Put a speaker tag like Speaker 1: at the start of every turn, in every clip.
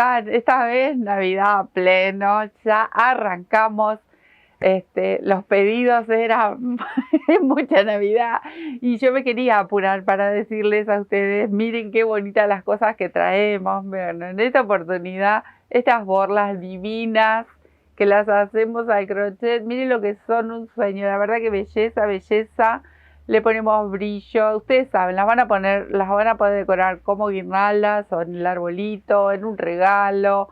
Speaker 1: están? Esta vez Navidad a pleno, ya arrancamos. Los pedidos eran mucha Navidad y yo me quería apurar para decirles a ustedes, miren qué bonitas las cosas que traemos. Bueno, en esta oportunidad, estas borlas divinas que las hacemos al crochet, miren lo que son un sueño, la verdad que belleza, belleza. Le ponemos brillo, ustedes saben, las van a poder decorar como guirnaldas o en el arbolito, en un regalo.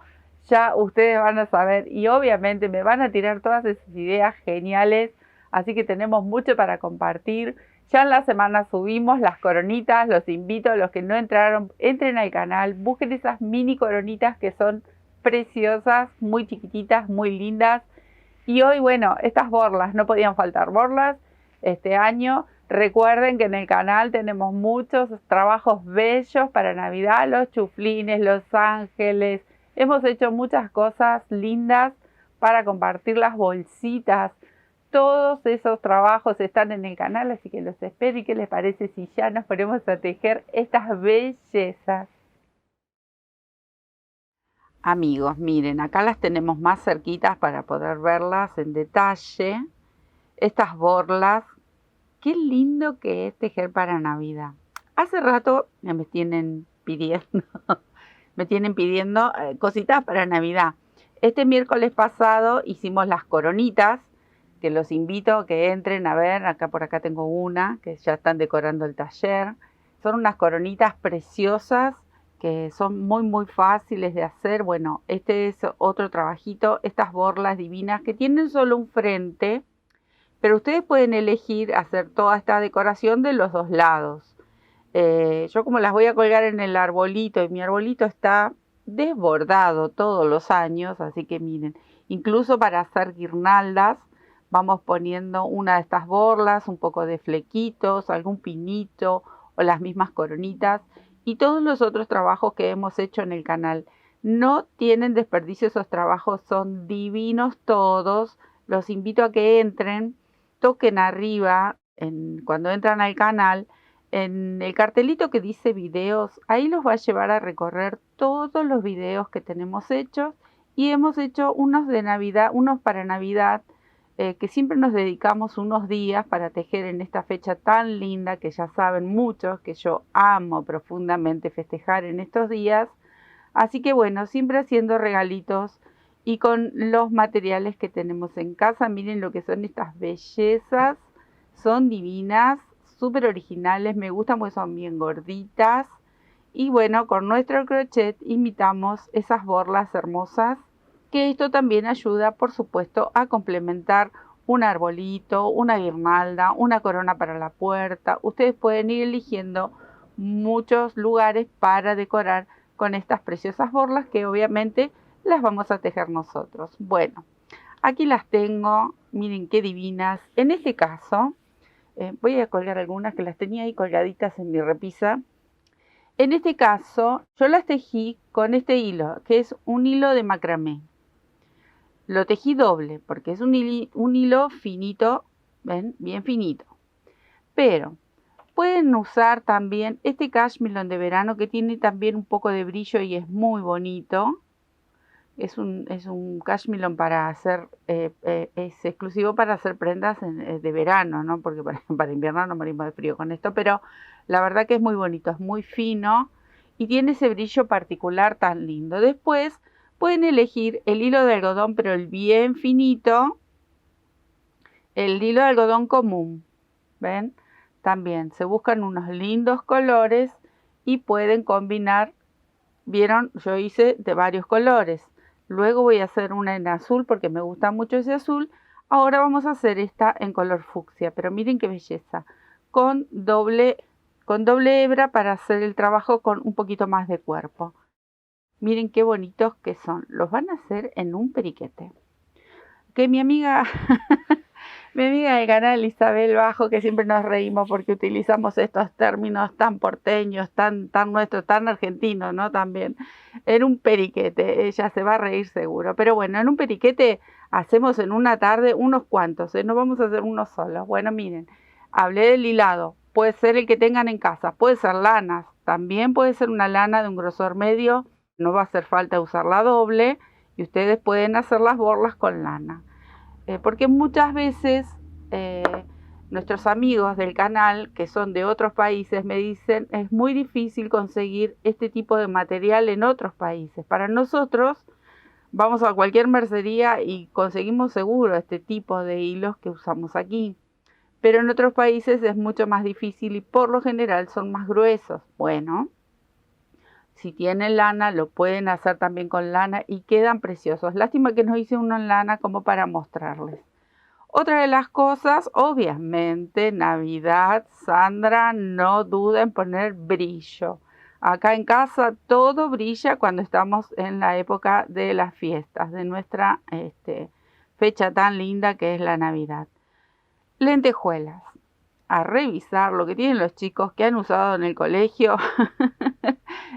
Speaker 1: Ya ustedes van a saber y obviamente me van a tirar todas esas ideas geniales, así que tenemos mucho para compartir. Ya en la semana subimos las coronitas, los invito a los que no entraron, entren al canal, busquen esas mini coronitas que son preciosas, muy chiquititas, muy lindas. Y hoy, bueno, estas borlas, no podían faltar borlas este año. Recuerden que en el canal tenemos muchos trabajos bellos para Navidad, los chuflines, los ángeles. Hemos hecho muchas cosas lindas para compartir, las bolsitas. Todos esos trabajos están en el canal, así que los espero. ¿Y qué les parece si ya nos ponemos a tejer estas bellezas? Amigos, miren, acá las tenemos más cerquitas para poder verlas en detalle. Estas borlas, qué lindo que es tejer para Navidad. Hace rato me tienen pidiendo cositas para Navidad. Este miércoles pasado hicimos las coronitas, que los invito a que entren a ver. Por acá tengo una, que ya están decorando el taller. Son unas coronitas preciosas, que son muy muy fáciles de hacer. Bueno, este es otro trabajito, estas borlas divinas que tienen solo un frente, pero ustedes pueden elegir hacer toda esta decoración de los dos lados. Yo como las voy a colgar en el arbolito, y mi arbolito está desbordado todos los años, así que miren, incluso para hacer guirnaldas vamos poniendo una de estas borlas, un poco de flequitos, algún pinito o las mismas coronitas y todos los otros trabajos que hemos hecho en el canal. No tienen desperdicio, esos trabajos son divinos todos. Los invito a que entren, toquen arriba cuando entran al canal. En el cartelito que dice videos, ahí los va a llevar a recorrer todos los videos que tenemos hechos, y hemos hecho unos de Navidad, unos para Navidad, que siempre nos dedicamos unos días para tejer en esta fecha tan linda, que ya saben muchos que yo amo profundamente festejar en estos días. Así que bueno, siempre haciendo regalitos y con los materiales que tenemos en casa. Miren lo que son estas bellezas, son divinas, súper originales, me gustan porque son bien gorditas. Y bueno, con nuestro crochet imitamos esas borlas hermosas, que esto también ayuda, por supuesto, a complementar un arbolito, una guirnalda, una corona para la puerta. Ustedes pueden ir eligiendo muchos lugares para decorar con estas preciosas borlas, que obviamente las vamos a tejer nosotros. Bueno, aquí las tengo, miren qué divinas. En este caso, voy a colgar algunas que las tenía ahí colgaditas en mi repisa. En este caso, yo las tejí con este hilo, que es un hilo de macramé. Lo tejí doble, porque es un hilo finito, ¿ven? Bien finito. Pero pueden usar también este cashmere de verano, que tiene también un poco de brillo y es muy bonito. Es un cashmere para hacer, es exclusivo para hacer prendas de verano, ¿no? Porque para invierno no morimos de frío con esto, pero la verdad que es muy bonito, es muy fino y tiene ese brillo particular tan lindo. Después pueden elegir el hilo de algodón, pero el bien finito, el hilo de algodón común, ¿ven? También se buscan unos lindos colores y pueden combinar. Vieron, yo hice de varios colores. Luego voy a hacer una en azul porque me gusta mucho ese azul. Ahora vamos a hacer esta en color fucsia, pero miren qué belleza. Con doble hebra para hacer el trabajo con un poquito más de cuerpo. Miren qué bonitos que son. Los van a hacer en un periquete. Que mi amiga del canal Isabel Bajo, que siempre nos reímos porque utilizamos estos términos tan porteños, tan nuestros, tan argentinos, ¿no? También en un periquete, ella se va a reír seguro. Pero bueno, en un periquete hacemos en una tarde unos cuantos, no vamos a hacer unos solos. Bueno, miren, hablé del hilado, puede ser el que tengan en casa, puede ser lanas, también puede ser una lana de un grosor medio, no va a hacer falta usar la doble y ustedes pueden hacer las borlas con lana. Porque muchas veces nuestros amigos del canal, que son de otros países, me dicen es muy difícil conseguir este tipo de material en otros países. Para nosotros, vamos a cualquier mercería y conseguimos seguro este tipo de hilos que usamos aquí. Pero en otros países es mucho más difícil y por lo general son más gruesos. Bueno, si tienen lana, lo pueden hacer también con lana y quedan preciosos. Lástima que no hice uno en lana como para mostrarles. Otra de las cosas, obviamente, Navidad, Sandra, no duda en poner brillo. Acá en casa todo brilla cuando estamos en la época de las fiestas, de nuestra fecha tan linda que es la Navidad. Lentejuelas. A revisar lo que tienen los chicos que han usado en el colegio.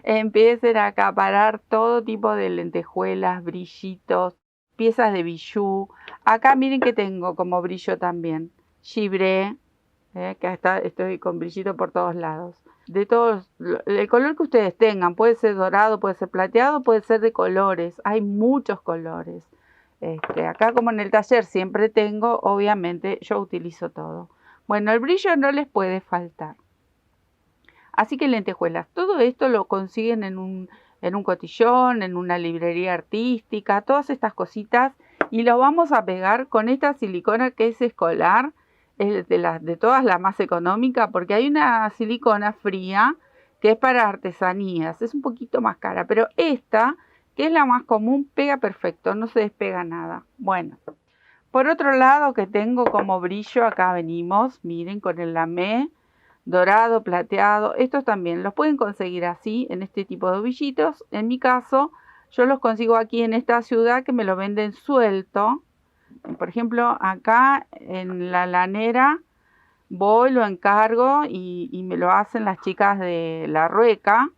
Speaker 1: Empiecen a acaparar todo tipo de lentejuelas, brillitos, piezas de bijú. Acá miren que tengo como brillo también. Gibré, que estoy con brillito por todos lados. De todos, el color que ustedes tengan, puede ser dorado, puede ser plateado, puede ser de colores. Hay muchos colores. Acá como en el taller siempre tengo, obviamente yo utilizo todo. Bueno, el brillo no les puede faltar. Así que lentejuelas, todo esto lo consiguen en un cotillón, en una librería artística, todas estas cositas. Y lo vamos a pegar con esta silicona que es escolar, es de todas la más económica, porque hay una silicona fría que es para artesanías, es un poquito más cara, pero esta, que es la más común, pega perfecto, no se despega nada. Bueno, por otro lado que tengo como brillo, acá venimos, miren, con el lamé dorado, plateado. Estos también los pueden conseguir así, en este tipo de ovillitos. En mi caso, yo los consigo aquí en esta ciudad que me lo venden suelto. Por ejemplo, acá en la lanera voy, lo encargo y me lo hacen las chicas de La Rueca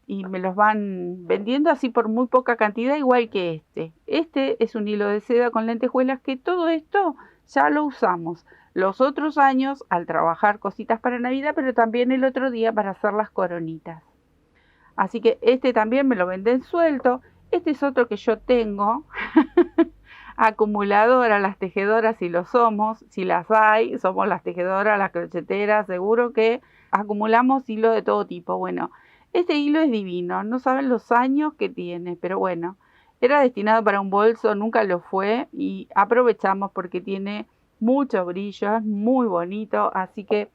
Speaker 1: y me los van vendiendo así por muy poca cantidad, igual que este. Este es un hilo de seda con lentejuelas, que todo esto ya lo usamos los otros años al trabajar cositas para Navidad, pero también el otro día para hacer las coronitas. Así que este también me lo venden suelto. Este es otro que yo tengo. Acumuladora, las tejedoras, si lo somos, si las hay, somos las tejedoras, las crocheteras, seguro que acumulamos hilo de todo tipo. Bueno, este hilo es divino, no saben los años que tiene, pero bueno, era destinado para un bolso, nunca lo fue y aprovechamos porque tiene mucho brillo, es muy bonito, así que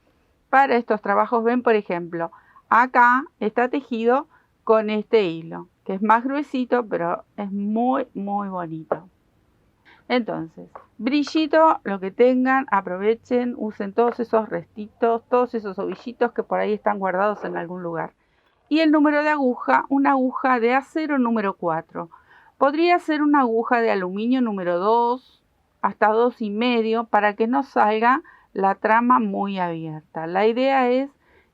Speaker 1: para estos trabajos ven, por ejemplo, acá está tejido con este hilo, que es más gruesito, pero es muy, muy bonito. Entonces, brillito, lo que tengan, aprovechen, usen todos esos restitos, todos esos ovillitos que por ahí están guardados en algún lugar. Y el número de aguja, una aguja de acero número 4. Podría ser una aguja de aluminio número 2, hasta 2,5, para que no salga la trama muy abierta. La idea es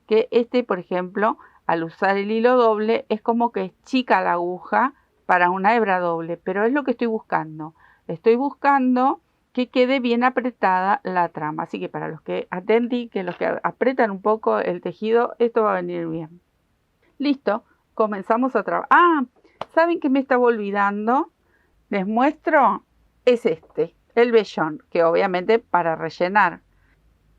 Speaker 1: que por ejemplo, al usar el hilo doble, es como que es chica la aguja para una hebra doble, pero es lo que estoy buscando. Estoy buscando que quede bien apretada la trama. Así que para los que atendí, que los que apretan un poco el tejido, esto va a venir bien. Listo, comenzamos a trabajar. Ah, ¿saben qué me estaba olvidando? Les muestro, es el vellón, que obviamente para rellenar.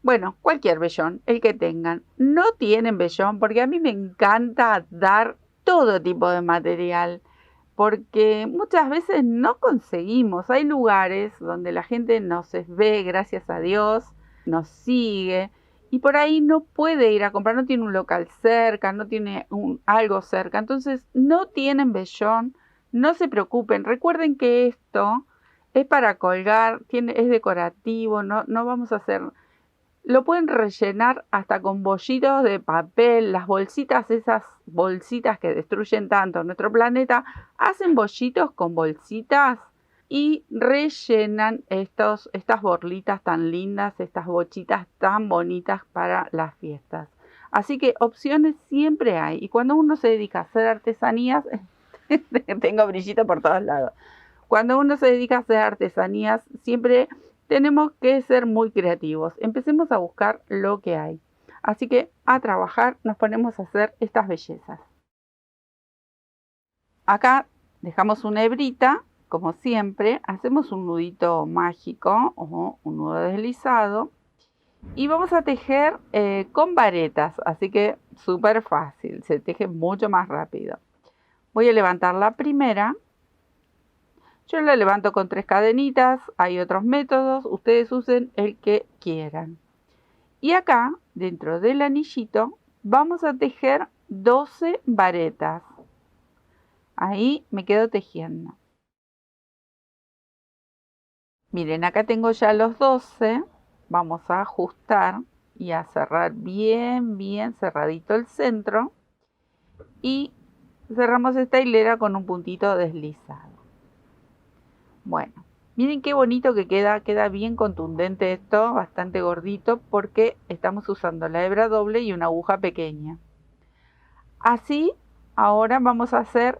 Speaker 1: Bueno, cualquier vellón, el que tengan. No tienen vellón, porque a mí me encanta dar todo tipo de material, porque muchas veces no conseguimos. Hay lugares donde la gente nos ve, gracias a Dios, nos sigue, y por ahí no puede ir a comprar, no tiene un local cerca, no tiene algo cerca, entonces no tienen vellón. No se preocupen, recuerden que esto es para colgar, es decorativo, no vamos a hacer. Lo pueden rellenar hasta con bollitos de papel, las bolsitas, esas bolsitas que destruyen tanto nuestro planeta, hacen bollitos con bolsitas y rellenan estas borlitas tan lindas, estas bochitas tan bonitas para las fiestas. Así que opciones siempre hay. Y cuando uno se dedica a hacer artesanías, tengo brillito por todos lados. Cuando uno se dedica a hacer artesanías, siempre tenemos que ser muy creativos. Empecemos a buscar lo que hay. Así que a trabajar, nos ponemos a hacer estas bellezas. acá dejamos una hebrita, como siempre, hacemos un nudito mágico o un nudo deslizado y vamos a tejer con varetas, así que súper fácil, se teje mucho más rápido. Voy a levantar la primera. Yo la levanto con 3 cadenitas, hay otros métodos, ustedes usen el que quieran. Y acá, dentro del anillito, vamos a tejer 12 varetas. Ahí me quedo tejiendo. Miren, acá tengo ya los 12. Vamos a ajustar y a cerrar bien, bien cerradito el centro. Y cerramos esta hilera con un puntito deslizado. Bueno, miren qué bonito que queda bien contundente esto, bastante gordito, porque estamos usando la hebra doble y una aguja pequeña. Así, ahora vamos a hacer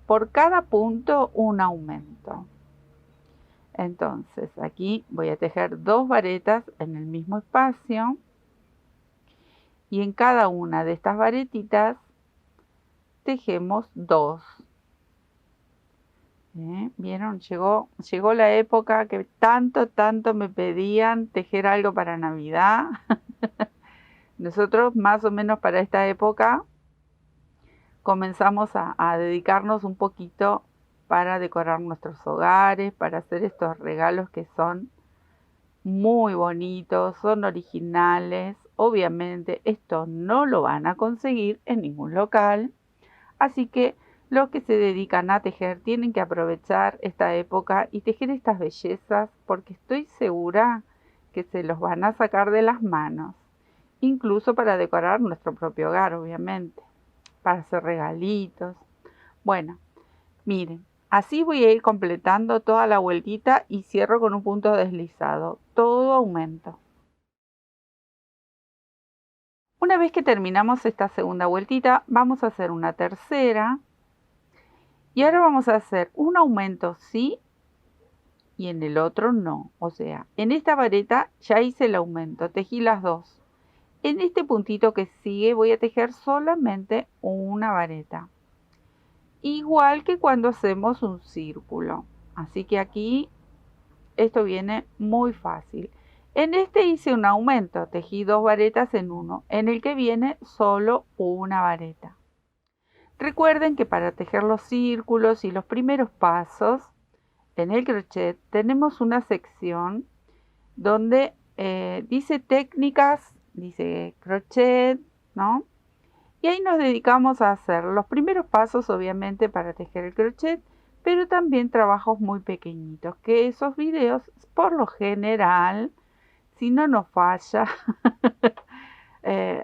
Speaker 1: por cada punto un aumento. Entonces, aquí voy a tejer 2 varetas en el mismo espacio y en cada una de estas varetitas tejemos 2. ¿Vieron? Llegó la época que tanto me pedían tejer algo para Navidad. Nosotros más o menos para esta época comenzamos a dedicarnos un poquito para decorar nuestros hogares, para hacer estos regalos que son muy bonitos, son originales. Obviamente esto no lo van a conseguir en ningún local, así que los que se dedican a tejer tienen que aprovechar esta época y tejer estas bellezas porque estoy segura que se los van a sacar de las manos, incluso para decorar nuestro propio hogar, obviamente, para hacer regalitos. Bueno, miren, así voy a ir completando toda la vueltita y cierro con un punto deslizado, todo aumento. Una vez que terminamos esta segunda vueltita, vamos a hacer una tercera. Y ahora vamos a hacer un aumento sí y en el otro no. O sea, en esta vareta ya hice el aumento, tejí las 2. En este puntito que sigue voy a tejer solamente una vareta. Igual que cuando hacemos un círculo. Así que aquí esto viene muy fácil. En este hice un aumento, tejí 2 varetas en uno. En el que viene solo una vareta. Recuerden que para tejer los círculos y los primeros pasos en el crochet tenemos una sección donde dice técnicas, dice crochet, ¿no? Y ahí nos dedicamos a hacer los primeros pasos, obviamente, para tejer el crochet, pero también trabajos muy pequeñitos, que esos videos, por lo general, si no nos falla,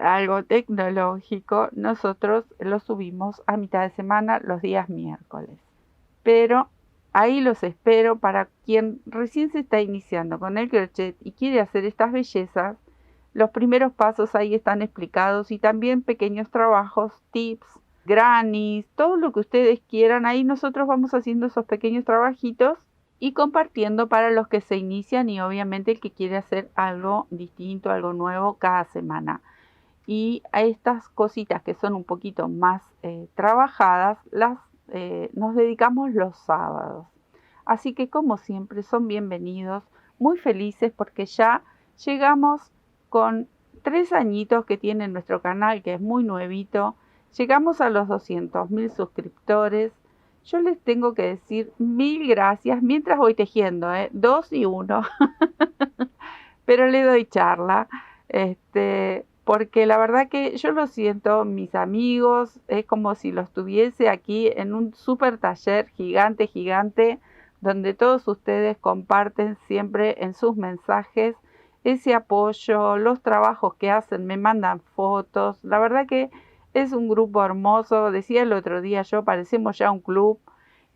Speaker 1: algo tecnológico, nosotros lo subimos a mitad de semana los días miércoles. Pero ahí los espero para quien recién se está iniciando con el crochet y quiere hacer estas bellezas. Los primeros pasos ahí están explicados y también pequeños trabajos, tips, grannies, todo lo que ustedes quieran. Ahí nosotros vamos haciendo esos pequeños trabajitos y compartiendo para los que se inician y obviamente el que quiere hacer algo distinto, algo nuevo cada semana. Y a estas cositas que son un poquito más trabajadas, nos dedicamos los sábados. Así que como siempre son bienvenidos, muy felices porque ya llegamos con 3 añitos que tiene nuestro canal, que es muy nuevito. Llegamos a los 200.000 suscriptores. Yo les tengo que decir 1000 gracias mientras voy tejiendo, 2 y 1. Pero le doy charla, porque la verdad que yo lo siento, mis amigos, es como si los tuviese aquí en un super taller gigante, donde todos ustedes comparten siempre en sus mensajes ese apoyo, los trabajos que hacen, me mandan fotos. La verdad que es un grupo hermoso. Decía el otro día yo, parecemos ya un club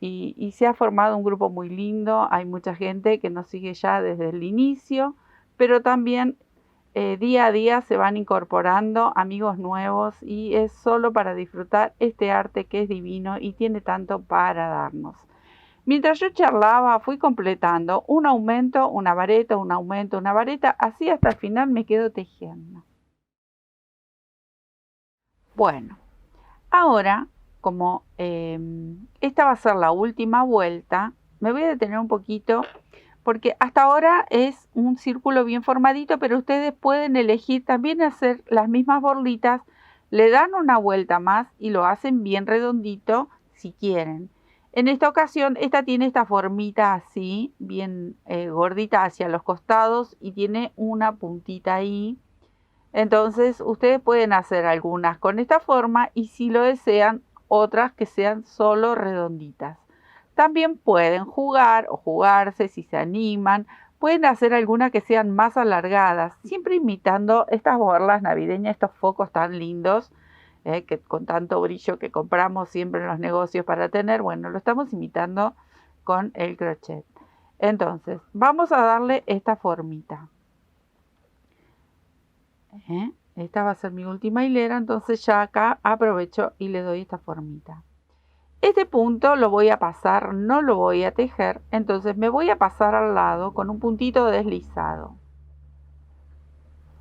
Speaker 1: y se ha formado un grupo muy lindo. Hay mucha gente que nos sigue ya desde el inicio, pero también día a día se van incorporando amigos nuevos y es solo para disfrutar este arte que es divino y tiene tanto para darnos. Mientras yo charlaba, fui completando un aumento, una vareta, un aumento, una vareta, así hasta el final me quedo tejiendo. Bueno, ahora como esta va a ser la última vuelta, me voy a detener un poquito porque hasta ahora es un círculo bien formadito, pero ustedes pueden elegir también hacer las mismas borlitas, le dan una vuelta más y lo hacen bien redondito si quieren. En esta ocasión, esta tiene esta formita así, bien gordita hacia los costados y tiene una puntita ahí. Entonces, ustedes pueden hacer algunas con esta forma y si lo desean, otras que sean solo redonditas. También pueden jugar o jugarse si se animan. Pueden hacer algunas que sean más alargadas, siempre imitando estas borlas navideñas, estos focos tan lindos, que con tanto brillo que compramos siempre en los negocios para tener. Bueno, lo estamos imitando con el crochet. Entonces, vamos a darle esta formita. Esta va a ser mi última hilera, entonces ya acá aprovecho y le doy esta formita. Este punto lo voy a pasar, no lo voy a tejer, entonces me voy a pasar al lado con un puntito deslizado.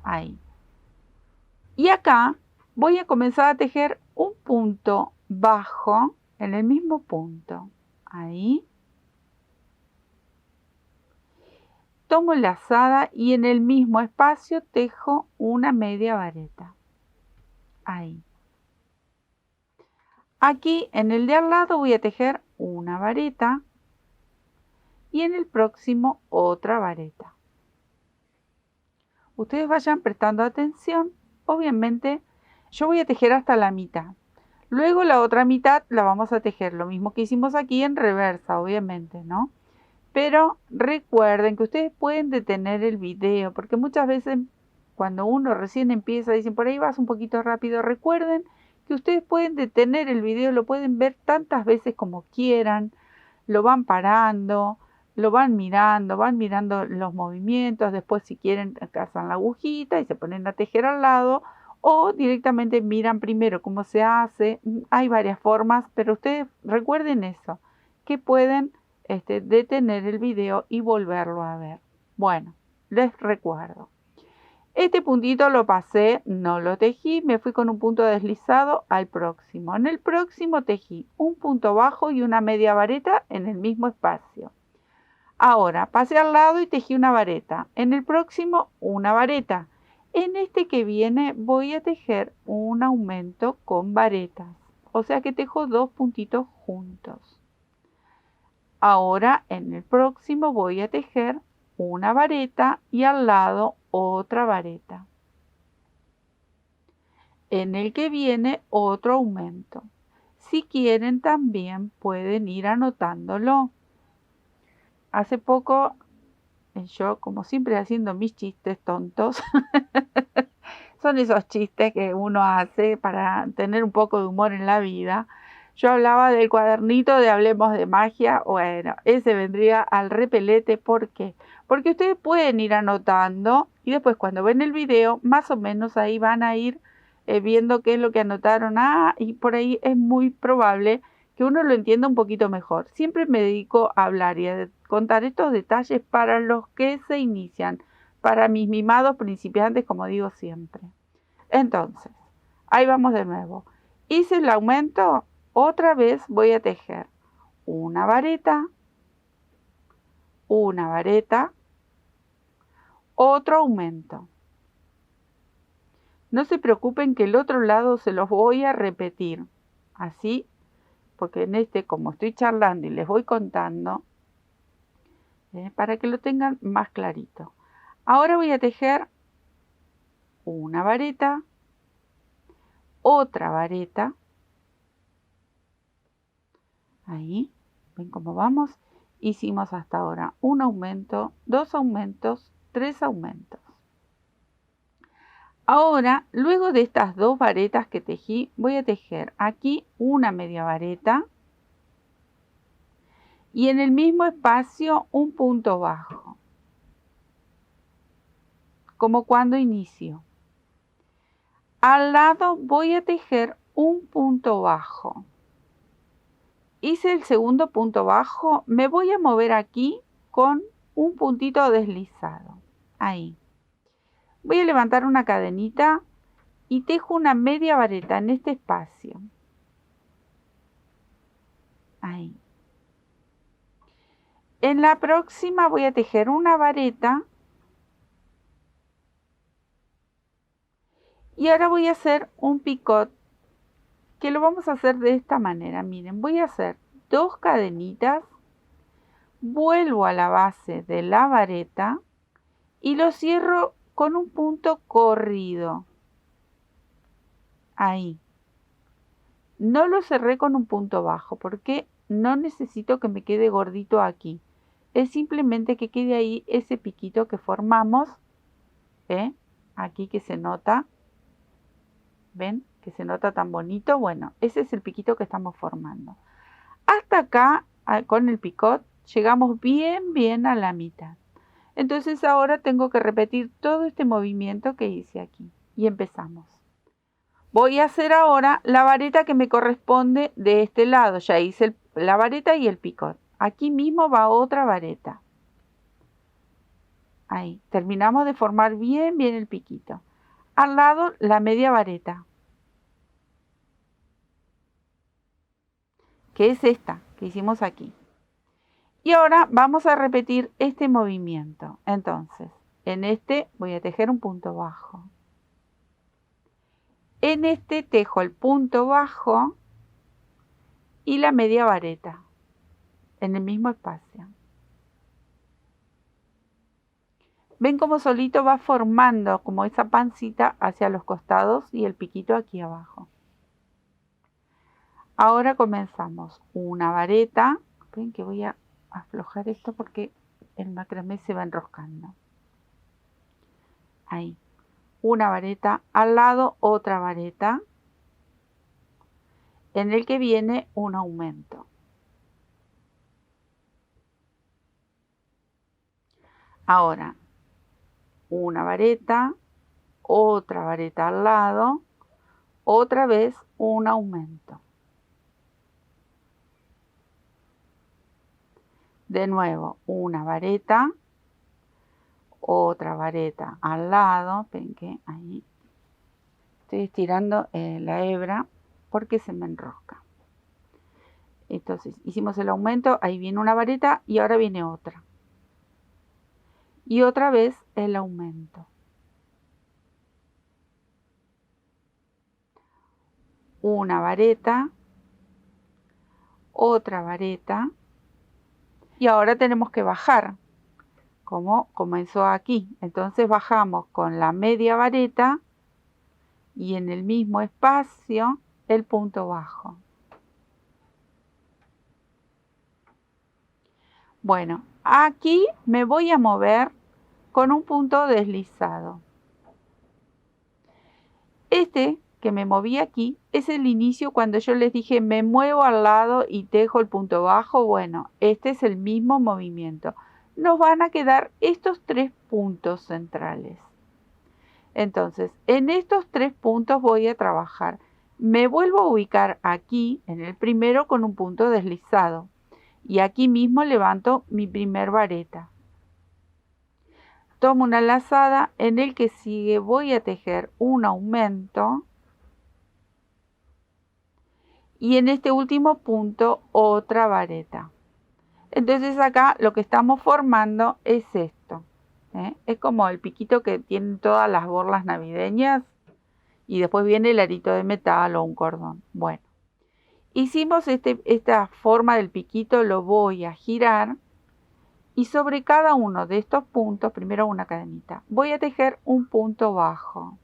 Speaker 1: Ahí. Y acá voy a comenzar a tejer un punto bajo en el mismo punto. Ahí. Tomo la lazada y en el mismo espacio tejo una media vareta. Ahí. Aquí en el de al lado voy a tejer una vareta y en el próximo otra vareta. Ustedes vayan prestando atención. Obviamente yo voy a tejer hasta la mitad. Luego la otra mitad la vamos a tejer lo mismo que hicimos aquí en reversa, obviamente, ¿no? Pero recuerden que ustedes pueden detener el video porque muchas veces cuando uno recién empieza dicen por ahí vas un poquito rápido. Recuerden que ustedes pueden detener el video, lo pueden ver tantas veces como quieran, lo van parando, lo van mirando los movimientos, después si quieren cazan la agujita y se ponen a tejer al lado o directamente miran primero cómo se hace. Hay varias formas, pero ustedes recuerden eso, que pueden detener el video y volverlo a ver. Bueno, les recuerdo. Este puntito lo pasé, no lo tejí, me fui con un punto deslizado al próximo. En el próximo tejí un punto bajo y una media vareta en el mismo espacio. Ahora pasé al lado y tejí una vareta. En el próximo una vareta. En este que viene voy a tejer un aumento con varetas. O sea que tejo dos puntitos juntos. Ahora en el próximo voy a tejer una vareta y al lado otra vareta. En el que viene otro aumento. Si quieren también pueden ir anotándolo. Hace poco, yo como siempre haciendo mis chistes tontos, son esos chistes que uno hace para tener un poco de humor en la vida. Yo hablaba del cuadernito de Hablemos de Magia. Bueno, ese vendría al repelete. ¿Por qué? Porque ustedes pueden ir anotando y después cuando ven el video, más o menos ahí van a ir viendo qué es lo que anotaron. Y por ahí es muy probable que uno lo entienda un poquito mejor. Siempre me dedico a hablar y a contar estos detalles para los que se inician, para mis mimados principiantes, como digo siempre. Entonces, ahí vamos de nuevo. Hice el aumento. Otra vez voy a tejer una vareta, otro aumento. No se preocupen que el otro lado se los voy a repetir, así, porque en este, como estoy charlando y les voy contando, para que lo tengan más clarito. Ahora voy a tejer una vareta, otra vareta. Ahí, ven cómo vamos. Hicimos hasta ahora un aumento, dos aumentos, tres aumentos. Ahora, luego de estas dos varetas que tejí, voy a tejer aquí una media vareta y en el mismo espacio un punto bajo, como cuando inicio. Al lado voy a tejer un punto bajo. Hice el segundo punto bajo, me voy a mover aquí con un puntito deslizado. Ahí. Voy a levantar una cadenita y tejo una media vareta en este espacio. Ahí. En la próxima voy a tejer una vareta. Y ahora voy a hacer un picot, que lo vamos a hacer de esta manera. Miren, voy a hacer 2 cadenitas, vuelvo a la base de la vareta y lo cierro con un punto corrido. Ahí. No lo cerré con un punto bajo porque no necesito que me quede gordito aquí. Es simplemente que quede ahí ese piquito que formamos. Aquí que se nota. ¿Ven? Que se nota tan bonito. Bueno, ese es el piquito que estamos formando. Hasta acá, con el picot, llegamos bien a la mitad. Entonces ahora tengo que repetir todo este movimiento que hice aquí. Y empezamos. Voy a hacer ahora la vareta que me corresponde de este lado. Ya hice la vareta y el picot. Aquí mismo va otra vareta. Ahí. Terminamos de formar bien el piquito. Al lado la media vareta, que es esta que hicimos aquí. Y ahora vamos a repetir este movimiento. Entonces, en este voy a tejer un punto bajo. En este tejo el punto bajo y la media vareta en el mismo espacio. Ven cómo solito va formando como esa pancita hacia los costados y el piquito aquí abajo. Ahora comenzamos una vareta. Ven que voy a aflojar esto porque el macramé se va enroscando. Ahí. Una vareta, al lado otra vareta, en el que viene un aumento. Ahora, una vareta, otra vareta al lado, otra vez un aumento. De nuevo, una vareta, otra vareta al lado. Ven que ahí estoy estirando la hebra porque se me enrosca. Entonces hicimos el aumento, ahí viene una vareta y ahora viene otra. Y otra vez el aumento. Una vareta, otra vareta. Y ahora tenemos que bajar, como comenzó aquí. Entonces bajamos con la media vareta y en el mismo espacio el punto bajo. Bueno, aquí me voy a mover con un punto deslizado. Este que me moví aquí es el inicio cuando yo les dije me muevo al lado y tejo el punto bajo. Bueno, este es el mismo movimiento. Nos van a quedar estos 3 puntos centrales. Entonces, en estos 3 puntos voy a trabajar. Me vuelvo a ubicar aquí en el primero con un punto deslizado. Y aquí mismo levanto mi primer vareta. Tomo una lazada, en el que sigue voy a tejer un aumento. Y en este último punto otra vareta. Entonces acá lo que estamos formando es esto. Es como el piquito que tienen todas las borlas navideñas. Y después viene el arito de metal o un cordón. Bueno, hicimos esta forma del piquito, lo voy a girar. Y sobre cada uno de estos puntos, primero una cadenita, voy a tejer un punto bajo.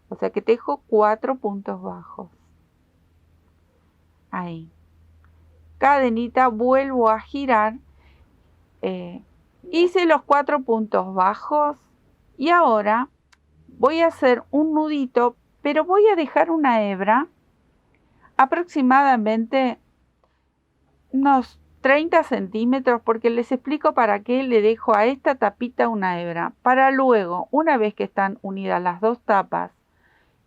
Speaker 1: O sea que tejo 4 puntos bajos. Ahí. Cadenita, vuelvo a girar. Hice los 4 puntos bajos y ahora voy a hacer un nudito, pero voy a dejar una hebra aproximadamente unos 30 centímetros, porque les explico para qué le dejo a esta tapita una hebra. Para luego, una vez que están unidas las 2 tapas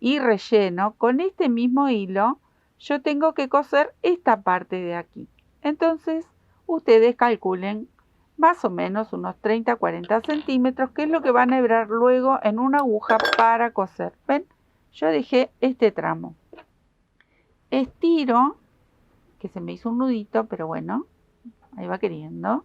Speaker 1: y relleno, con este mismo hilo yo tengo que coser esta parte de aquí. Entonces ustedes calculen más o menos unos 30-40 centímetros, que es lo que van a hebrar luego en una aguja para coser. ¿Ven? Yo dejé este tramo. Estiro que se me hizo un nudito, pero bueno, ahí va queriendo.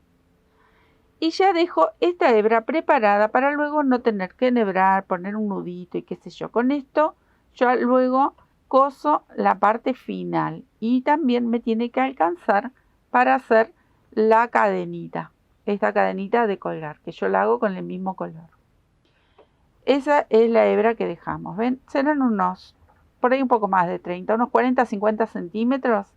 Speaker 1: Y ya dejo esta hebra preparada para luego no tener que enhebrar, poner un nudito y qué sé yo. Con esto yo luego coso la parte final y también me tiene que alcanzar para hacer la cadenita. Esta cadenita de colgar, que yo la hago con el mismo color. Esa es la hebra que dejamos. ¿Ven? Serán unos, por ahí un poco más de 30, unos 40-50 centímetros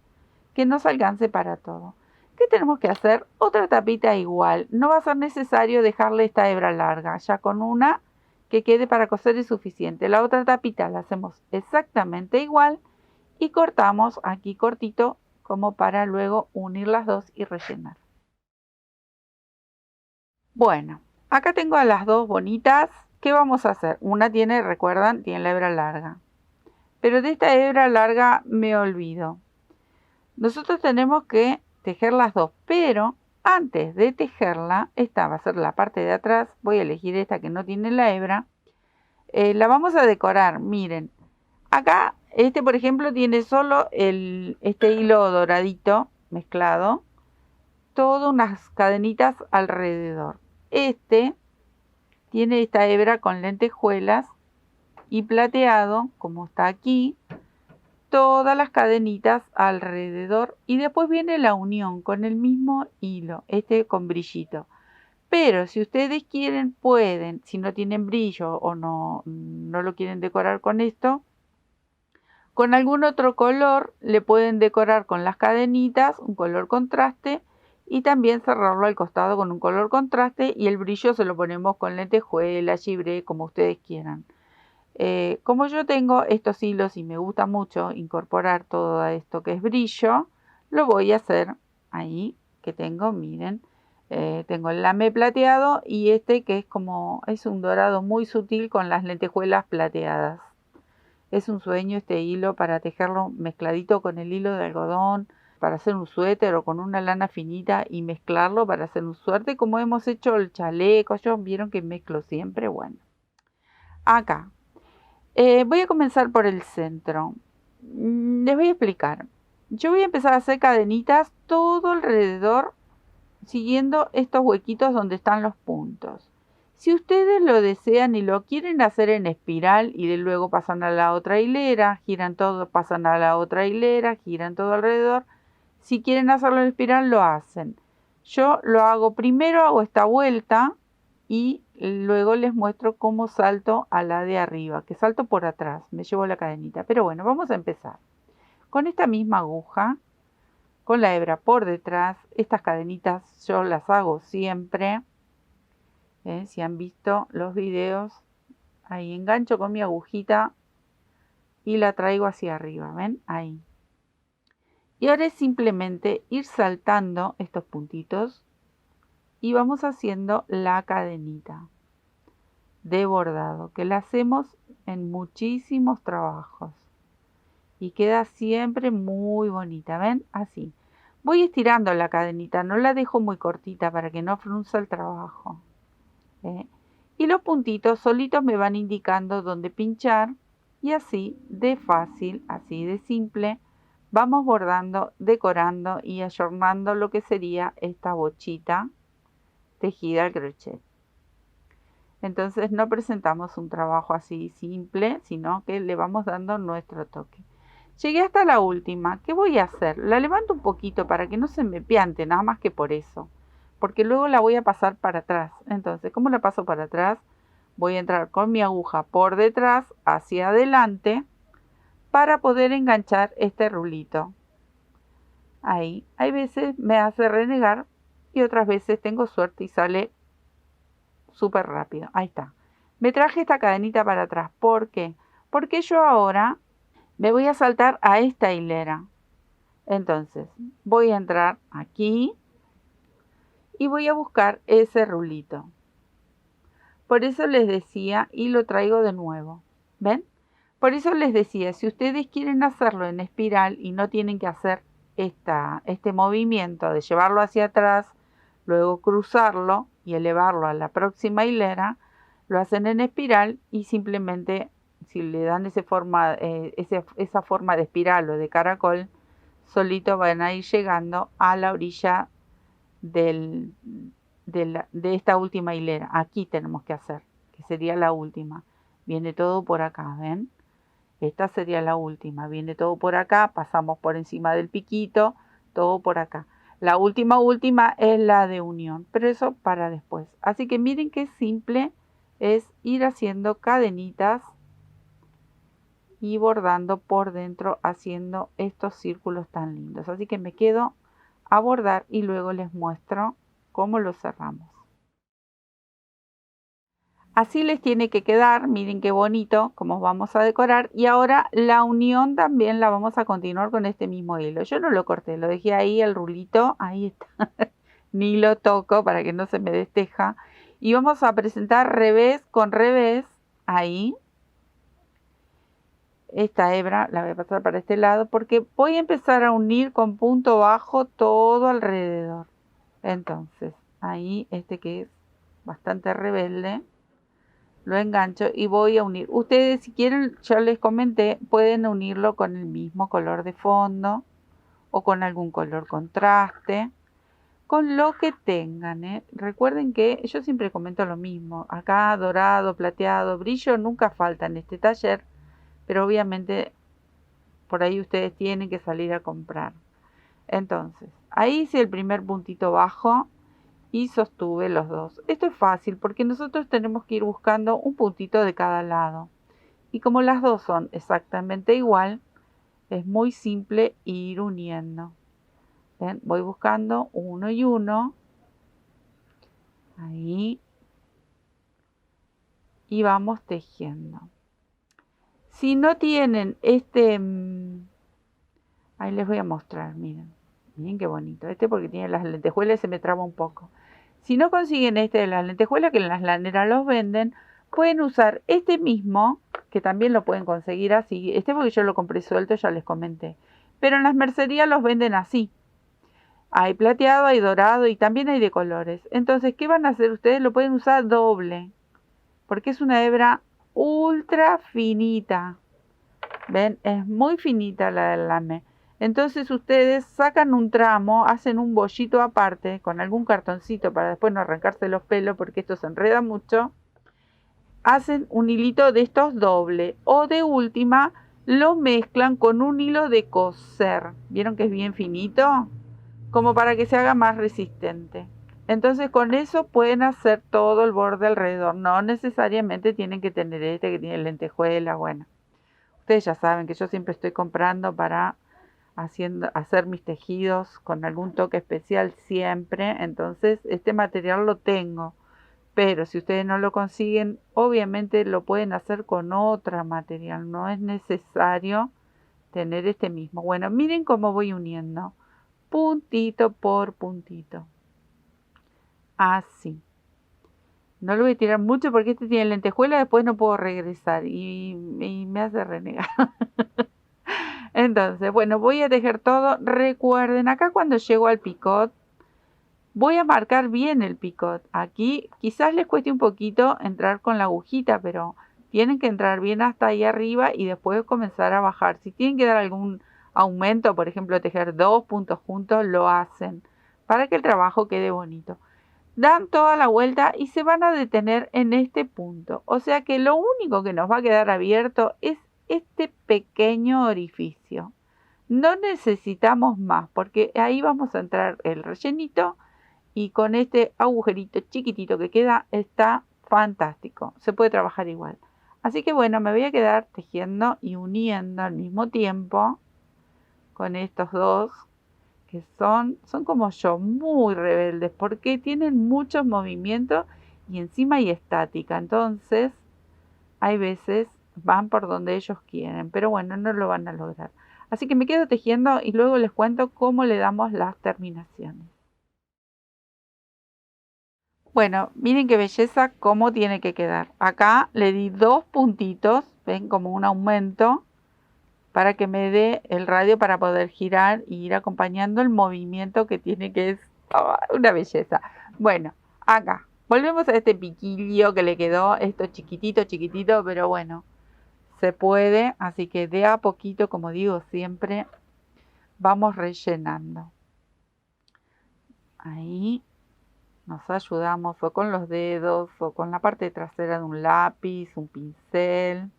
Speaker 1: que nos alcance para todo. ¿Qué tenemos que hacer? Otra tapita igual. No va a ser necesario dejarle esta hebra larga. Ya con una que quede para coser es suficiente. La otra tapita la hacemos exactamente igual y cortamos aquí cortito como para luego unir las dos y rellenar. Bueno, acá tengo a las dos bonitas. ¿Qué vamos a hacer? Una tiene, recuerdan, tiene la hebra larga. Pero de esta hebra larga me olvido. Nosotros tenemos que tejer las dos, pero antes de tejerla, esta va a ser la parte de atrás. Voy a elegir esta que no tiene la hebra. La vamos a decorar, miren. Acá, este por ejemplo, tiene solo este hilo doradito mezclado. Todas unas cadenitas alrededor. Este tiene esta hebra con lentejuelas y plateado, como está aquí, todas las cadenitas alrededor y después viene la unión con el mismo hilo, este con brillito. Pero si ustedes quieren, pueden, si no tienen brillo o no lo quieren decorar con esto, con algún otro color le pueden decorar con las cadenitas, un color contraste, y también cerrarlo al costado con un color contraste, y el brillo se lo ponemos con lentejuela, gibré, como ustedes quieran. Como yo tengo estos hilos y me gusta mucho incorporar todo esto que es brillo, lo voy a hacer ahí, que tengo, miren. Tengo el lame plateado y este que es un dorado muy sutil con las lentejuelas plateadas. Es un sueño este hilo para tejerlo mezcladito con el hilo de algodón, para hacer un suéter o con una lana finita y mezclarlo para hacer un suéter como hemos hecho el chaleco. Ellos vieron que mezclo siempre. Bueno, acá voy a comenzar por el centro. Les voy a explicar. Yo voy a empezar a hacer cadenitas todo alrededor siguiendo estos huequitos donde están los puntos. Si ustedes lo desean y lo quieren hacer en espiral y de luego pasan a la otra hilera, giran todo, pasan a la otra hilera, giran todo alrededor. Si quieren hacerlo en espiral lo hacen. Yo lo hago primero, hago esta vuelta y luego les muestro cómo salto a la de arriba, que salto por atrás, me llevo la cadenita. Pero bueno, vamos a empezar. Con esta misma aguja, con la hebra por detrás, estas cadenitas yo las hago siempre. Si han visto los videos, ahí engancho con mi agujita y la traigo hacia arriba, ¿ven? Ahí. Y ahora es simplemente ir saltando estos puntitos y vamos haciendo la cadenita de bordado, que la hacemos en muchísimos trabajos y queda siempre muy bonita, ¿ven? Así. Voy estirando la cadenita, no la dejo muy cortita para que no frunza el trabajo. Y los puntitos solitos me van indicando dónde pinchar y así de fácil, así de simple, vamos bordando, decorando y ayornando lo que sería esta bochita tejida al crochet. Entonces no presentamos un trabajo así simple, sino que le vamos dando nuestro toque. Llegué hasta la última. ¿Qué voy a hacer? La levanto un poquito para que no se me piante, nada más que por eso. Porque luego la voy a pasar para atrás. Entonces, ¿cómo la paso para atrás? Voy a entrar con mi aguja por detrás, hacia adelante, para poder enganchar este rulito. Ahí. Hay veces me hace renegar y otras veces tengo suerte y sale súper rápido. Ahí está. Me traje esta cadenita para atrás. ¿Por qué? Porque yo ahora me voy a saltar a esta hilera. Entonces, voy a entrar aquí y voy a buscar ese rulito. Por eso les decía, y lo traigo de nuevo, ¿ven? Por eso les decía, si ustedes quieren hacerlo en espiral y no tienen que hacer este movimiento de llevarlo hacia atrás, luego cruzarlo y elevarlo a la próxima hilera, lo hacen en espiral y simplemente si le dan esa forma de espiral o de caracol, solito van a ir llegando a la orilla de esta última hilera. Aquí tenemos que hacer, que sería la última. Viene todo por acá, ¿ven? Esta sería la última. Viene todo por acá, pasamos por encima del piquito, todo por acá. La última es la de unión, pero eso para después. Así que miren qué simple es ir haciendo cadenitas y bordando por dentro, haciendo estos círculos tan lindos. Así que me quedo a bordar y luego les muestro cómo lo cerramos. Así les tiene que quedar, miren qué bonito como vamos a decorar. Y ahora la unión también la vamos a continuar con este mismo hilo. Yo no lo corté, lo dejé ahí el rulito, ahí está. Ni lo toco para que no se me desteja. Y vamos a presentar revés con revés, ahí. Esta hebra la voy a pasar para este lado porque voy a empezar a unir con punto bajo todo alrededor. Entonces, ahí este que es bastante rebelde, lo engancho y voy a unir. Ustedes, si quieren, ya les comenté, pueden unirlo con el mismo color de fondo o con algún color contraste, con lo que tengan, ¿eh? Recuerden que yo siempre comento lo mismo. Acá dorado, plateado, brillo nunca falta en este taller, pero obviamente por ahí ustedes tienen que salir a comprar. Entonces, ahí hice el primer puntito bajo y sostuve los dos. Esto es fácil porque nosotros tenemos que ir buscando un puntito de cada lado. Y como las dos son exactamente igual, es muy simple ir uniendo. ¿Ven? Voy buscando uno y uno. Ahí. Y vamos tejiendo. Si no tienen ahí les voy a mostrar, miren. Miren qué bonito. Porque tiene las lentejuelas, se me traba un poco. Si no consiguen este de las lentejuelas, que en las laneras los venden, pueden usar este mismo, que también lo pueden conseguir así. Porque yo lo compré suelto, ya les comenté. Pero en las mercerías los venden así. Hay plateado, hay dorado y también hay de colores. Entonces, ¿qué van a hacer ustedes? Lo pueden usar doble. Porque es una hebra ultra finita. ¿Ven? Es muy finita la del lame. Entonces ustedes sacan un tramo, hacen un bollito aparte con algún cartoncito para después no arrancarse los pelos porque esto se enreda mucho. Hacen un hilito de estos doble o de última lo mezclan con un hilo de coser. ¿Vieron que es bien finito? Como para que se haga más resistente. Entonces con eso pueden hacer todo el borde alrededor. No necesariamente tienen que tener este que tiene lentejuelas. Bueno, ustedes ya saben que yo siempre estoy comprando para hacer mis tejidos con algún toque especial siempre. Entonces este material lo tengo. Pero si ustedes no lo consiguen, obviamente lo pueden hacer con otro material. No es necesario tener este mismo. Bueno, miren cómo voy uniendo. Puntito por puntito. Así. No lo voy a tirar mucho porque este tiene lentejuela. Después no puedo regresar. Y me hace renegar. Entonces, bueno, voy a tejer todo. Recuerden, acá cuando llego al picot, voy a marcar bien el picot. Aquí quizás les cueste un poquito entrar con la agujita, pero tienen que entrar bien hasta ahí arriba y después comenzar a bajar. Si tienen que dar algún aumento, por ejemplo, tejer 2 puntos juntos, lo hacen para que el trabajo quede bonito. Dan toda la vuelta y se van a detener en este punto. O sea que lo único que nos va a quedar abierto es este pequeño orificio. No necesitamos más porque ahí vamos a entrar el rellenito y con este agujerito chiquitito que queda está fantástico. Se puede trabajar igual. Así que bueno, me voy a quedar tejiendo y uniendo al mismo tiempo con estos dos que son como yo, muy rebeldes porque tienen muchos movimientos y encima hay estática. Entonces, hay veces van por donde ellos quieren, pero bueno, no lo van a lograr. Así que me quedo tejiendo y luego les cuento cómo le damos las terminaciones. Bueno, miren qué belleza cómo tiene que quedar. Acá le di 2 puntitos, ven, como un aumento, para que me dé el radio para poder girar y ir acompañando el movimiento que tiene, que es una belleza. Bueno, acá, volvemos a este piquillo que le quedó, esto chiquitito, pero bueno, se puede, así que de a poquito, como digo siempre, vamos rellenando. Ahí nos ayudamos o con los dedos o con la parte trasera de un lápiz, un pincel.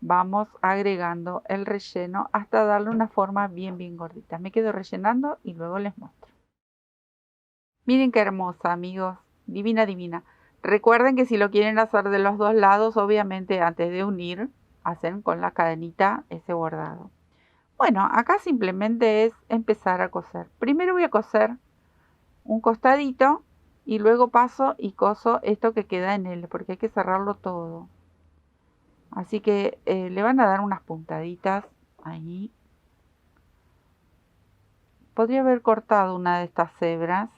Speaker 1: Vamos agregando el relleno hasta darle una forma bien gordita. Me quedo rellenando y luego les muestro. Miren qué hermosa, amigos. Divina, divina. Recuerden que si lo quieren hacer de los dos lados, obviamente antes de unir, hacen con la cadenita ese bordado. Bueno, acá simplemente es empezar a coser. Primero voy a coser un costadito y luego paso y coso esto que queda en él, porque hay que cerrarlo todo. Así que le van a dar unas puntaditas ahí. Podría haber cortado una de estas hebras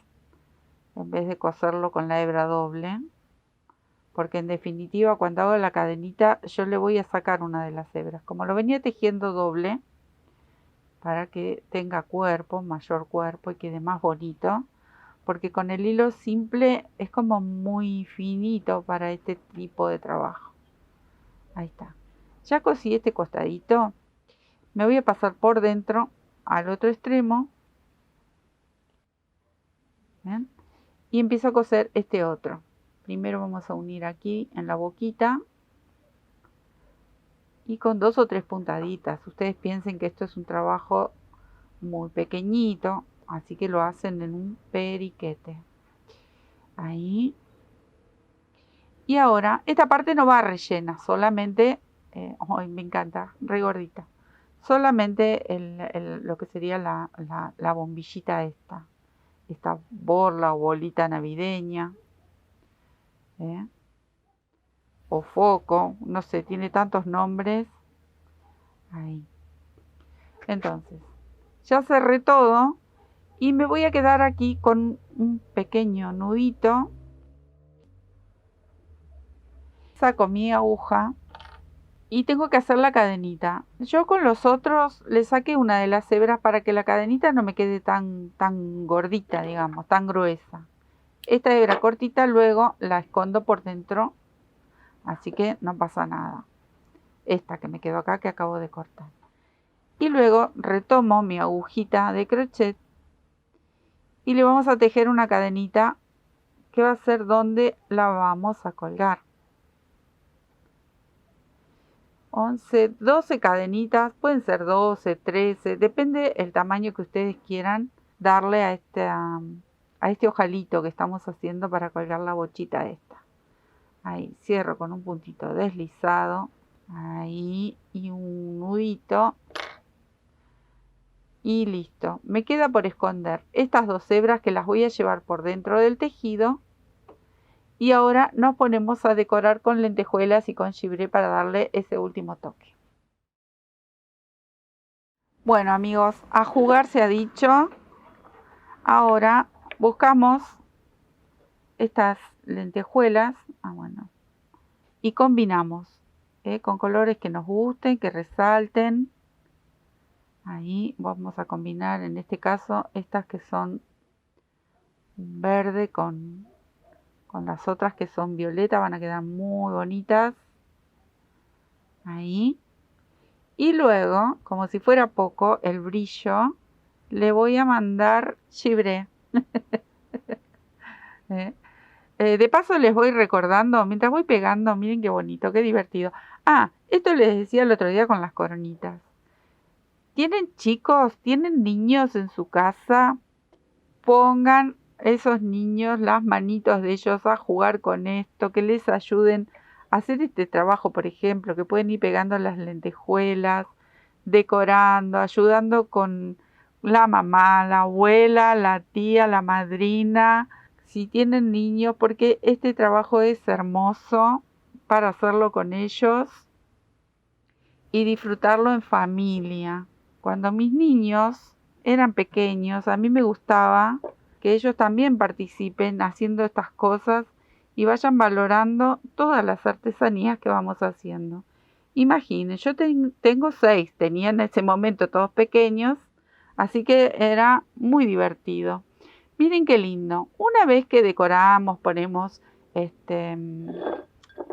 Speaker 1: en vez de coserlo con la hebra doble, porque en definitiva cuando hago la cadenita yo le voy a sacar una de las hebras. Como lo venía tejiendo doble, para que tenga cuerpo, mayor cuerpo y quede más bonito, porque con el hilo simple es como muy finito para este tipo de trabajo. Ahí está. Ya cosí este costadito. Me voy a pasar por dentro al otro extremo. ¿Ven? Y empiezo a coser este otro. Primero vamos a unir aquí en la boquita. Y con 2 o 3 puntaditas. Ustedes piensen que esto es un trabajo muy pequeñito. Así que lo hacen en un periquete. Ahí. Y ahora, esta parte no va rellena, solamente, ay, me encanta, re gordita. Solamente lo que sería la bombillita esta borla o bolita navideña, o foco, no sé, tiene tantos nombres. Ahí. Entonces, ya cerré todo y me voy a quedar aquí con un pequeño nudito. Saco mi aguja y tengo que hacer la cadenita. Yo con los otros le saqué una de las hebras para que la cadenita no me quede tan gordita, digamos, tan gruesa. Esta hebra cortita luego la escondo por dentro, así que no pasa nada. Esta que me quedó acá que acabo de cortar. Y luego retomo mi agujita de crochet y le vamos a tejer una cadenita que va a ser donde la vamos a colgar. 11, 12 cadenitas, pueden ser 12, 13, depende el tamaño que ustedes quieran darle a este ojalito que estamos haciendo para colgar la bochita esta. Ahí, cierro con un puntito deslizado, ahí, y un nudito, y listo. Me queda por esconder estas 2 hebras que las voy a llevar por dentro del tejido. Y ahora nos ponemos a decorar con lentejuelas y con gibré para darle ese último toque. Bueno, amigos, a jugar se ha dicho. Ahora buscamos estas lentejuelas. Bueno, y combinamos con colores que nos gusten, que resalten. Ahí vamos a combinar, en este caso, estas que son verde con las otras que son violeta. Van a quedar muy bonitas. Ahí. Y luego, como si fuera poco, el brillo, le voy a mandar gibré. De paso les voy recordando, mientras voy pegando, miren qué bonito, qué divertido. Ah, esto les decía el otro día con las coronitas. ¿Tienen chicos, tienen niños en su casa? Pongan esos niños, las manitos de ellos a jugar con esto, que les ayuden a hacer este trabajo, por ejemplo, que pueden ir pegando las lentejuelas, decorando, ayudando con la mamá, la abuela, la tía, la madrina, si tienen niños, porque este trabajo es hermoso para hacerlo con ellos y disfrutarlo en familia. Cuando mis niños eran pequeños, a mí me gustaba que ellos también participen haciendo estas cosas y vayan valorando todas las artesanías que vamos haciendo. Imaginen, yo tengo 6, tenía en ese momento todos pequeños, así que era muy divertido. Miren qué lindo. Una vez que decoramos, ponemos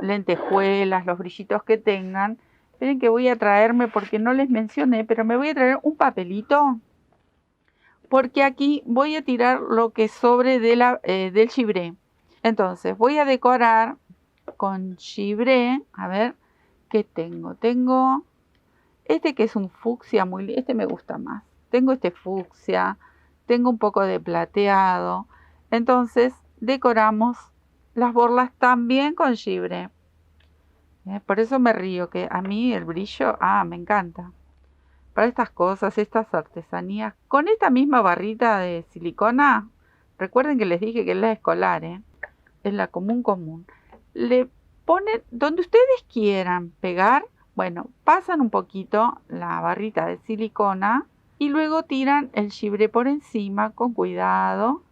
Speaker 1: lentejuelas, los brillitos que tengan, Esperen que voy a traerme, porque no les mencioné, pero me voy a traer un papelito, porque aquí voy a tirar lo que sobre del gibré. Entonces voy a decorar con gibré. A ver qué tengo. Tengo este que es un fucsia este me gusta más. Tengo este fucsia, tengo un poco de plateado. Entonces decoramos las borlas también con gibré. Por eso me río, que a mí el brillo, me encanta. Para estas cosas, estas artesanías, con esta misma barrita de silicona, recuerden que les dije que es la escolar, es la común. Le ponen donde ustedes quieran pegar. Bueno, pasan un poquito la barrita de silicona y luego tiran el gibré por encima con cuidado.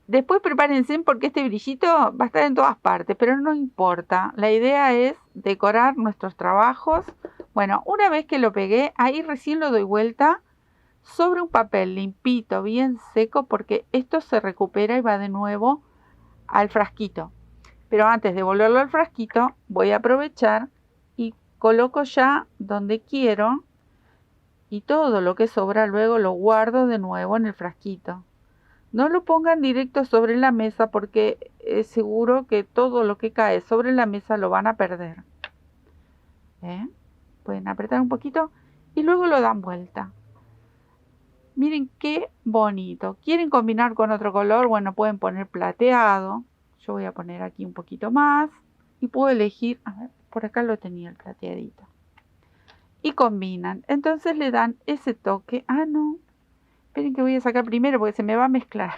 Speaker 1: Después prepárense, porque este brillito va a estar en todas partes, pero no importa. La idea es decorar nuestros trabajos. Bueno, una vez que lo pegué, ahí recién lo doy vuelta sobre un papel limpito, bien seco, porque esto se recupera y va de nuevo al frasquito. Pero antes de volverlo al frasquito, voy a aprovechar y coloco ya donde quiero, y todo lo que sobra luego lo guardo de nuevo en el frasquito. No lo pongan directo sobre la mesa, porque es seguro que todo lo que cae sobre la mesa lo van a perder. Pueden apretar un poquito y luego lo dan vuelta. Miren qué bonito. ¿Quieren combinar con otro color? Bueno, pueden poner plateado. Yo voy a poner aquí un poquito más y puedo elegir, a ver, por acá lo tenía el plateadito. Y combinan. Entonces le dan ese toque. No. Esperen que voy a sacar primero porque se me va a mezclar.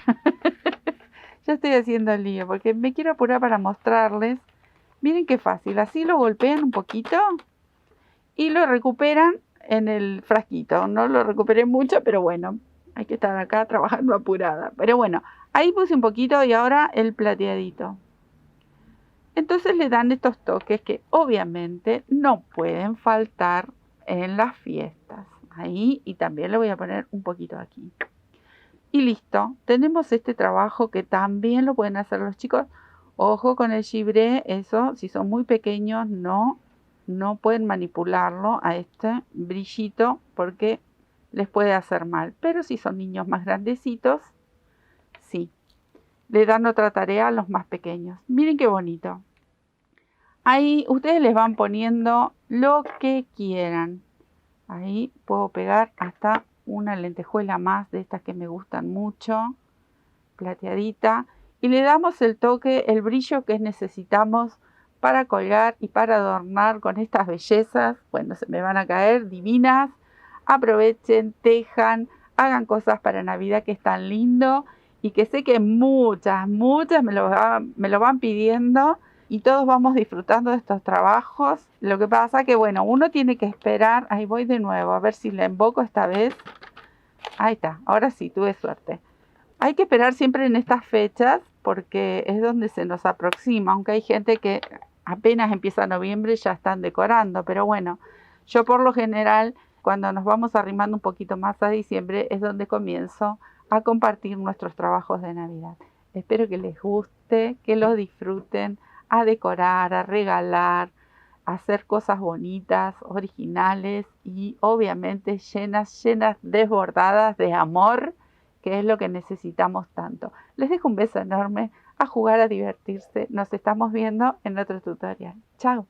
Speaker 1: Ya estoy haciendo el lío porque me quiero apurar para mostrarles. Miren qué fácil. Así lo golpean un poquito y lo recuperan en el frasquito. No lo recuperé mucho, pero bueno, hay que estar acá trabajando apurada. Pero bueno, ahí puse un poquito y ahora el plateadito. Entonces le dan estos toques que obviamente no pueden faltar en las fiestas. Ahí, y también le voy a poner un poquito aquí. Y listo, tenemos este trabajo que también lo pueden hacer los chicos. Ojo con el gibré, eso, si son muy pequeños, no pueden manipularlo a este brillito porque les puede hacer mal. Pero si son niños más grandecitos, sí. Le dan otra tarea a los más pequeños. Miren qué bonito. Ahí ustedes les van poniendo lo que quieran. Ahí puedo pegar hasta una lentejuela más de estas que me gustan mucho, plateadita. Y le damos el toque, el brillo que necesitamos para colgar y para adornar con estas bellezas. Bueno, se me van a caer divinas. Aprovechen, tejan, hagan cosas para Navidad, que es tan lindo y que sé que muchas me lo van pidiendo. Y todos vamos disfrutando de estos trabajos. Lo que pasa que, bueno, uno tiene que esperar. Ahí voy de nuevo, a ver si la invoco esta vez. Ahí está, ahora sí, tuve suerte. Hay que esperar siempre en estas fechas, porque es donde se nos aproxima. Aunque hay gente que apenas empieza noviembre ya están decorando. Pero bueno, yo por lo general, cuando nos vamos arrimando un poquito más a diciembre, es donde comienzo a compartir nuestros trabajos de Navidad. Espero que les guste, que los disfruten, a decorar, a regalar, a hacer cosas bonitas, originales y obviamente llenas, desbordadas de amor, que es lo que necesitamos tanto. Les dejo un beso enorme, a jugar, a divertirse. Nos estamos viendo en otro tutorial. Chao.